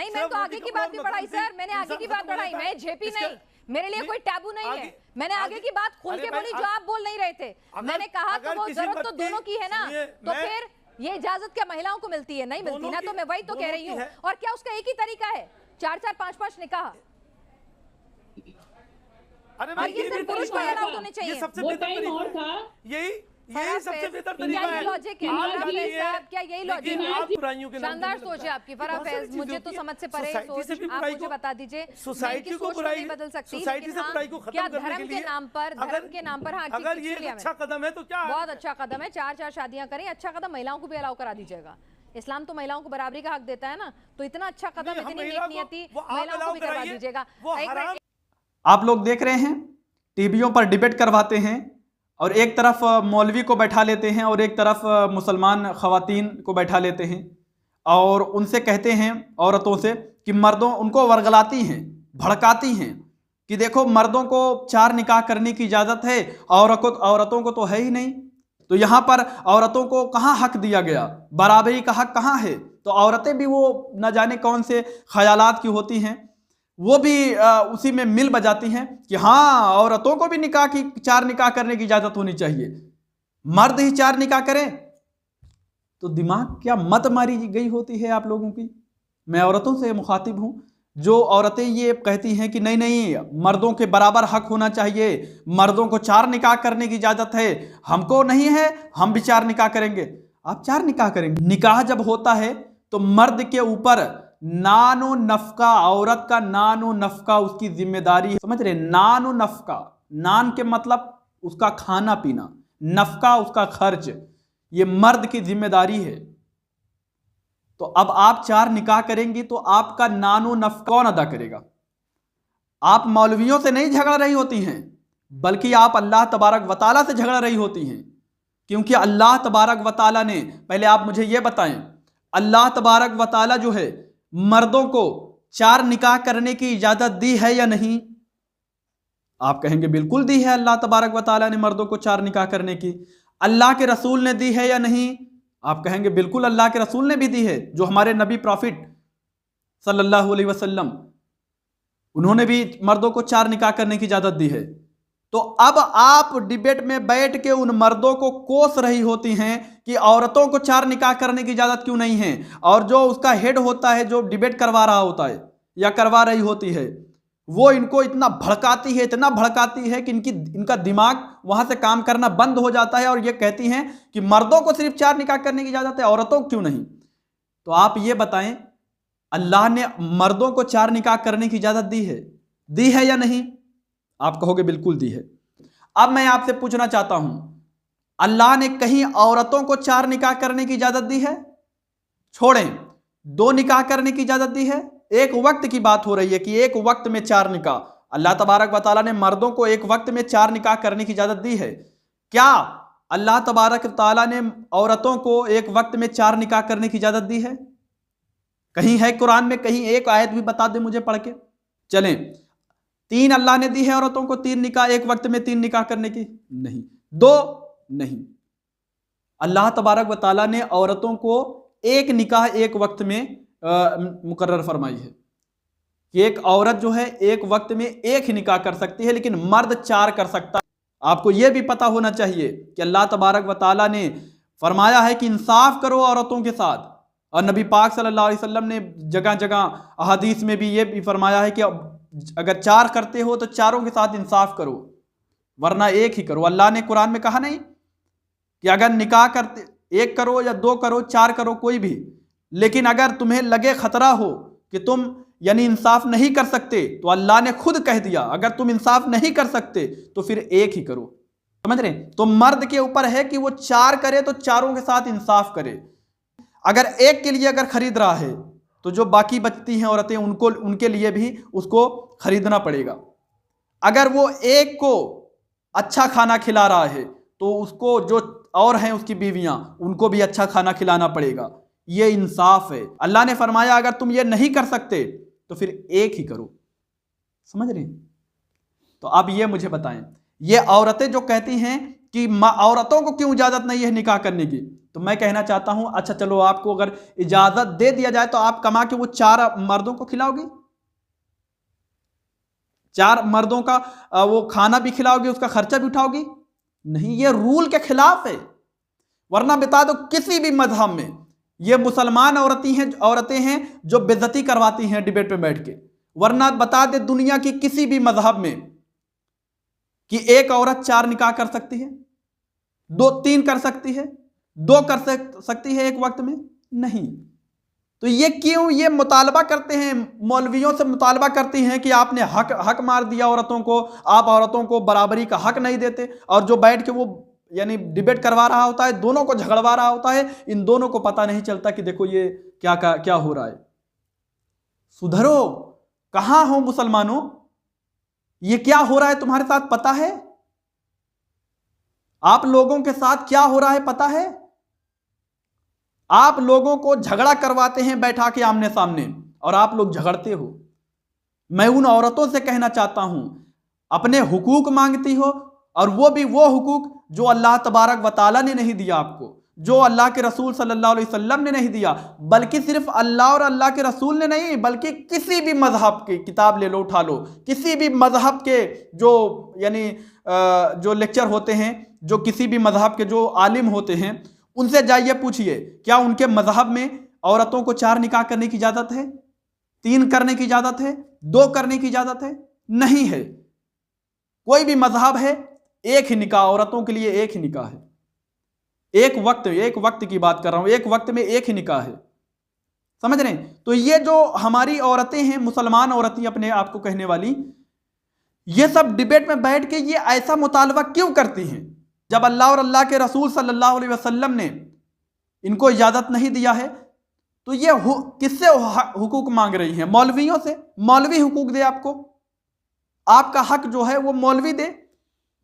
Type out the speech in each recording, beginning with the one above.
नहीं, मैंने तो आगे की बात भी बढ़ाई सर, मैंने आगे की बात बढ़ाई, मैं झेपी नहीं, मेरे लिए कोई टैबू नहीं है, मैंने आगे की बात खोल के बोली जो आप बोल नहीं रहे थे। मैंने कहा तो वो जरूरत तो दोनों की है ना, तो फिर ये इजाजत क्या महिलाओं को मिलती है? नहीं मिलती ना, तो मैं वही तो कह रही हूँ। और क्या उसका एक ही तरीका है? 4-4 5-5 निकाह? अरे ये सिर्फ पुरुष को अलाउड होने चाहिए। ये सबसे बेहतर तरीका था, यही सबसे बेहतर तरीका है। लॉजिक है साहब, क्या यही लॉजिक है? शानदार सोच है आपकी फराह फैज, मुझे तो समझ से परे सोच, आप मुझे बता दीजिए। सोसाइटी को बुराई नहीं बदल सकती, सोसाइटी से बुराई को खत्म करने के लिए धर्म के नाम पर हाँ, अगर ये अच्छा कदम है तो क्या बहुत अच्छा कदम है। 4-4 शादियां करें, अच्छा कदम, महिलाओं को भी अलाउ करा दीजिएगा। इस्लाम तो महिलाओं को बराबरी का हक देता है ना, तो इतना अच्छा कदम, इतनी नेकनियती महिलाओं को भी करवा दीजिएगा। आप लोग देख रहे हैं, टीवियों पर डिबेट करवाते हैं और एक तरफ मौलवी को बैठा लेते हैं और एक तरफ मुसलमान ख़वातीन को बैठा लेते हैं और उनसे कहते हैं औरतों से कि मर्दों, उनको वर्गलाती हैं, भड़काती हैं कि देखो मर्दों को 4 निकाह करने की इजाज़त है, औरतों को तो है ही नहीं। तो यहाँ पर औरतों को कहाँ हक दिया गया? बराबरी का हक कहाँ है? तो औरतें भी वो न जाने कौन से ख्यालात की होती हैं, वो भी उसी में मिल बजाती हैं कि हाँ, औरतों को भी 4 निकाह करने की इजाज़त होनी चाहिए, मर्द ही 4 निकाह करें। तो दिमाग क्या मत मारी गई होती है आप लोगों की। मैं औरतों से मुखातिब हूँ, जो औरतें ये कहती हैं कि नहीं नहीं, मर्दों के बराबर हक होना चाहिए, मर्दों को 4 निकाह करने की इजाज़त है, हमको नहीं है, हम भी 4 निकाह करेंगे। आप 4 निकाह करेंगे? निकाह जब होता है तो मर्द के ऊपर नानो नफका, औरत का नानो नफका उसकी जिम्मेदारी है, समझ रहे? नानो नफका, नान के मतलब उसका खाना पीना, नफका उसका खर्च, ये मर्द की जिम्मेदारी है। तो अब आप 4 निकाह करेंगी तो आपका नानो नफका कौन अदा करेगा? आप मौलवियों से नहीं झगड़ रही होती हैं, बल्कि आप अल्लाह तबारक व तआला से झगड़ रही होती हैं, क्योंकि अल्लाह तबारक व तआला ने, पहले आप मुझे ये बताएं, अल्लाह तबारक व तआला जो है मर्दों को 4 निकाह करने की इजाजत दी है या नहीं? आप कहेंगे बिल्कुल दी है, अल्लाह तबारक व तआला ने मर्दों को 4 निकाह करने की। अल्लाह के रसूल ने दी है या नहीं? आप कहेंगे बिल्कुल अल्लाह के रसूल ने भी दी है, जो हमारे नबी प्रॉफिट सल्लल्लाहु अलैहि वसल्लम, उन्होंने भी मर्दों को 4 निकाह करने की इजाजत दी है। तो अब आप डिबेट में बैठ के उन मर्दों को कोस रही होती हैं कि औरतों को 4 निकाह करने की इजाजत क्यों नहीं है, और जो उसका हेड होता है, जो डिबेट करवा रहा होता है या करवा रही होती है, वो इनको इतना भड़काती है, इतना भड़काती है कि इनका दिमाग वहां से काम करना बंद हो जाता है और ये कहती हैं कि मर्दों को सिर्फ 4 निकाह करने की इजाजत है, औरतों को क्यों नहीं? तो आप ये बताएं, अल्लाह ने मर्दों को 4 निकाह करने की इजाजत दी है या नहीं? आप कहोगे बिल्कुल दी है। अब मैं आपसे पूछना चाहता हूं, अल्लाह ने कहीं औरतों को 4 निकाह करने की इजाजत दी है? छोड़ें, 2 निकाह करने की इजाजत दी है। एक वक्त की बात हो रही है कि एक वक्त में 4 निकाह, अल्लाह तबारक व तआला ने मर्दों को एक वक्त में 4 निकाह करने की इजाजत दी है। क्या अल्लाह तबारक व तआला ने औरतों को एक वक्त में 4 निकाह करने की इजाजत दी है? कहीं है कुरान में? कहीं एक आयत भी बता दे मुझे पढ़ के। चलें, 3 अल्लाह ने दी है औरतों को 3 निकाह, एक वक्त में 3 निकाह करने की? नहीं। 2 नहीं। अल्लाह तबारक व तआला ने औरतों को एक निकाह एक वक्त में मुकर्रर फरमाई है कि एक औरत जो है एक वक्त में एक ही निकाह कर सकती है, लेकिन मर्द 4 कर सकता है। आपको यह भी पता होना चाहिए कि अल्लाह तबारक व तआला ने फरमाया है कि इंसाफ करो औरतों के साथ, और नबी पाक सल्लल्लाहु अलैहि वसल्लम ने जगह जगह अहादीस में भी यह भी फरमाया है कि अगर 4 करते हो तो 4 के साथ इंसाफ करो, वरना एक ही करो। अल्लाह ने कुरान में कहा नहीं कि अगर निकाह करते 1 करो या 2 करो, 4 करो, कोई भी, लेकिन अगर तुम्हें लगे खतरा हो कि तुम यानी इंसाफ नहीं कर सकते, तो अल्लाह ने खुद कह दिया अगर तुम इंसाफ नहीं कर सकते तो फिर एक ही करो। समझ रहे? तो मर्द के ऊपर है कि वो 4 करे तो 4 के साथ इंसाफ करे। अगर एक के लिए अगर खरीद रहा है तो जो बाकी बचती हैं औरतें, उनके लिए भी उसको खरीदना पड़ेगा। अगर वो एक को अच्छा खाना खिला रहा है तो उसको जो और हैं उसकी बीवियां, उनको भी अच्छा खाना खिलाना पड़ेगा। ये इंसाफ है। अल्लाह ने फरमाया अगर तुम ये नहीं कर सकते तो फिर एक ही करो। समझ रहे हैं? तो अब ये मुझे बताएं, ये औरतें जो कहती हैं कि औरतों को क्यों इजाजत नहीं है निकाह करने की, तो मैं कहना चाहता हूं, अच्छा चलो आपको अगर इजाजत दे दिया जाए तो आप कमा के वो 4 मर्दों को खिलाओगे, 4 मर्दों का वो खाना भी खिलाओगे, उसका खर्चा भी उठाओगे? नहीं, ये रूल के खिलाफ है। वरना बता दो किसी भी मजहब में ये मुसलमान औरतें हैं जो बेइज्जती करवाती हैं डिबेट में बैठ के। वरना बता दे दुनिया की किसी भी मजहब में कि एक औरत 4 निकाह कर सकती है, 2-3 कर सकती है, 2 कर सकती है एक वक्त में? नहीं। तो ये क्यों ये मुतालबा करते हैं, मौलवियों से मुतालबा करती हैं कि आपने हक मार दिया औरतों को, आप औरतों को बराबरी का हक नहीं देते। और जो बैठ के वो यानी डिबेट करवा रहा होता है, दोनों को झगड़वा रहा होता है, इन दोनों को पता नहीं चलता कि देखो ये क्या हो रहा है। सुधरो, कहां हो मुसलमानों? ये क्या हो रहा है तुम्हारे साथ पता है? आप लोगों के साथ क्या हो रहा है पता है? आप लोगों को झगड़ा करवाते हैं बैठा के आमने सामने, और आप लोग झगड़ते हो। मैं उन औरतों से कहना चाहता हूं, अपने हुकूक मांगती हो, और वो भी वो हुकूक जो अल्लाह तबारक व तआला ने नहीं दिया आपको, जो अल्लाह के रसूल सल्लल्लाहु अलैहि वसल्लम ने नहीं दिया। बल्कि सिर्फ अल्लाह और अल्लाह के रसूल ने नहीं, बल्कि किसी भी मजहब की किताब ले लो, उठा लो, किसी भी मजहब के जो यानी जो लेक्चर होते हैं, जो किसी भी मजहब के जो आलिम होते हैं, उनसे जाइए पूछिए क्या उनके मजहब में औरतों को 4 निकाह करने की इजाजत है, 3 करने की इजाजत है, 2 करने की इजाजत है? नहीं है। कोई भी मजहब है, एक ही निकाह औरतों के लिए, एक ही निकाह है। एक वक्त की बात कर रहा हूं, एक वक्त में एक ही निकाह है। समझ रहे हैं? तो ये जो हमारी औरतें हैं, मुसलमान औरतें अपने आप को कहने वाली, ये सब डिबेट में बैठ के ये ऐसा मुतालबा क्यों करती हैं, जब अल्लाह और अल्लाह के रसूल सल्लल्लाहु अलैहि वसल्लम ने इनको इजाजत नहीं दिया है? तो ये किससे हुकूक मांग रही हैं? मौलवियों से। मौलवी हुकूक दे आपको, आपका हक जो है वो मौलवी दे।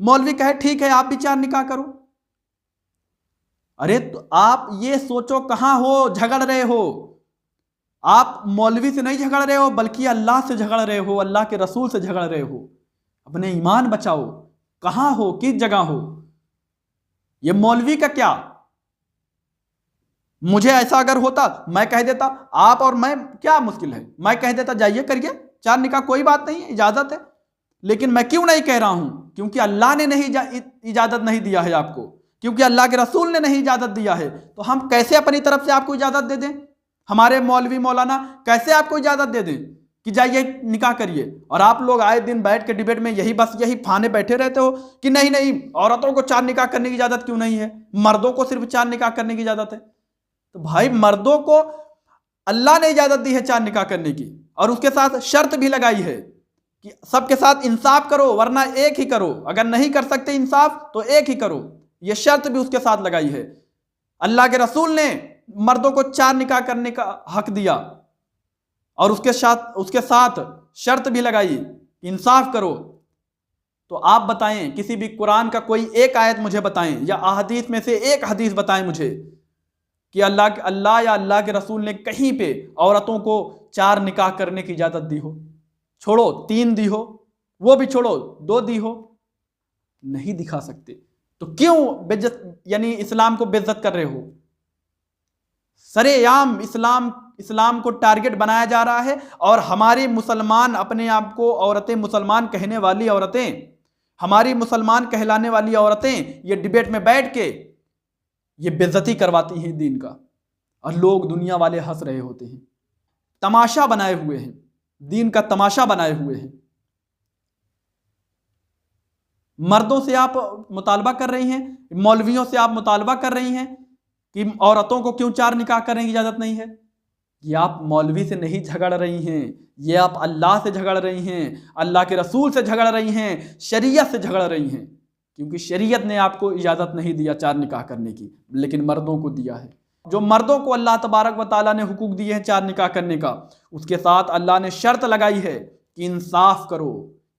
मौलवी कहे ठीक है आप भी 4 निकाह करो। अरे तो आप ये सोचो कहां हो झगड़ रहे हो? आप मौलवी से नहीं झगड़ रहे हो, बल्कि अल्लाह से झगड़ रहे हो, अल्लाह के रसूल से झगड़ रहे हो। अपने ईमान बचाओ। कहां हो, किस जगह हो? ये मौलवी का क्या? मुझे ऐसा अगर होता मैं कह देता, आप और मैं क्या मुश्किल है, मैं कह देता जाइए करिए 4 निकाह, कोई बात नहीं है, इजाजत है। लेकिन मैं क्यों नहीं कह रहा हूं? क्योंकि अल्लाह ने नहीं इजाजत नहीं दिया है आपको, क्योंकि अल्लाह के रसूल ने नहीं इजाजत दिया है। तो हम कैसे अपनी तरफ से आपको इजाजत दे दें? हमारे मौलवी मौलाना कैसे आपको इजाजत दे दें कि जाइए निकाह करिए? और आप लोग आए दिन बैठ के डिबेट में यही फाने बैठे रहते हो कि नहीं नहीं औरतों को 4 निकाह करने की इजाजत क्यों नहीं है, मर्दों को सिर्फ 4 निकाह करने की इजाजत है। तो भाई मर्दों को अल्लाह ने इजाजत दी है 4 निकाह करने की, और उसके साथ शर्त भी लगाई है कि सबके साथ इंसाफ करो, वरना एक ही करो, अगर नहीं कर सकते इंसाफ तो एक ही करो। यह शर्त भी उसके साथ लगाई है। अल्लाह के रसूल ने मर्दों को 4 निकाह करने का हक दिया, और उसके साथ शर्त भी लगाई कि इंसाफ करो। तो आप बताएं, किसी भी कुरान का कोई एक आयत मुझे बताएं, या अहदीस में से एक हदीस बताएं मुझे कि अल्लाह या अल्लाह के रसूल ने कहीं पे औरतों को 4 निकाह करने की इजाजत दी हो। छोड़ो 3 दी हो, वो भी छोड़ो 2 दी हो, नहीं दिखा सकते। तो क्यों बेइज्जत यानी इस्लाम को बेइज्जत कर रहे हो? सरेआम इस्लाम को टारगेट बनाया जा रहा है। और हमारी मुसलमान, अपने आप को औरतें मुसलमान कहने वाली औरतें, हमारी मुसलमान कहलाने वाली औरतें ये डिबेट में बैठ के ये बेइज्जती करवाती हैं दीन का, और लोग दुनिया वाले हंस रहे होते हैं। तमाशा बनाए हुए हैं, दीन का तमाशा बनाए हुए हैं। मर्दों से आप मुतालबा कर रही हैं, मौलवियों से आप मुतालबा कर रही हैं कि औरतों को क्यों 4 निकाह करने की इजाजत नहीं है। ये आप मौलवी से नहीं झगड़ रही हैं, ये आप अल्लाह से झगड़ रही हैं, अल्लाह के रसूल से झगड़ रही हैं, शरीयत से झगड़ रही हैं। क्योंकि शरीयत ने आपको इजाजत नहीं दिया 4 निकाह करने की, लेकिन मर्दों को दिया है। जो मर्दों को अल्लाह तबारक व तआला ने हुकूक दिए हैं 4 निकाह करने का, उसके साथ अल्लाह ने शर्त लगाई है कि इंसाफ करो,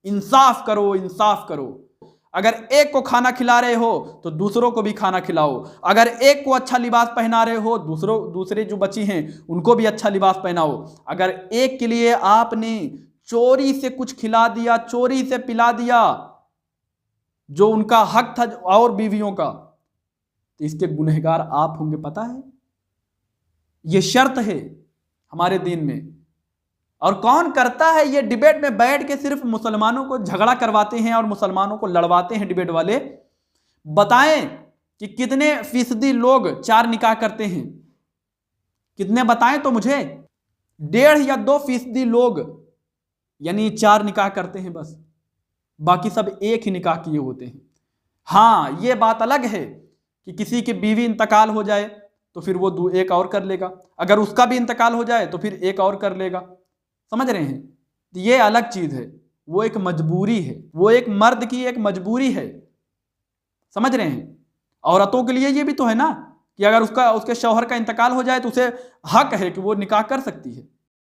इंसाफ करो, इंसाफ करो। अगर एक को खाना खिला रहे हो तो दूसरों को भी खाना खिलाओ। अगर एक को अच्छा लिबास पहना रहे हो, दूसरे जो बच्ची हैं उनको भी अच्छा लिबास पहनाओ। अगर एक के लिए आपने चोरी से कुछ खिला दिया, चोरी से पिला दिया, जो उनका हक था और बीवियों का, तो इसके गुनहगार आप होंगे, पता है? ये शर्त है हमारे दीन में। और कौन करता है ये डिबेट में बैठ के सिर्फ मुसलमानों को झगड़ा करवाते हैं और मुसलमानों को लड़वाते हैं डिबेट वाले। बताएं कि कितने फीसदी लोग 4 निकाह करते हैं, कितने बताएं तो मुझे। 1.5 या 2% लोग यानी 4 निकाह करते हैं बस, बाकी सब एक ही निकाह किए होते हैं। हाँ, ये बात अलग है कि किसी की बीवी इंतकाल हो जाए तो फिर वो एक और कर लेगा, अगर उसका भी इंतकाल हो जाए तो फिर एक और कर लेगा। समझ रहे हैं? ये अलग चीज है, वो एक मजबूरी है, वो एक मर्द की एक मजबूरी है। समझ रहे हैं? औरतों के लिए ये भी तो है ना कि अगर उसके शौहर का इंतकाल हो जाए तो उसे हक है कि वो निकाह कर सकती है।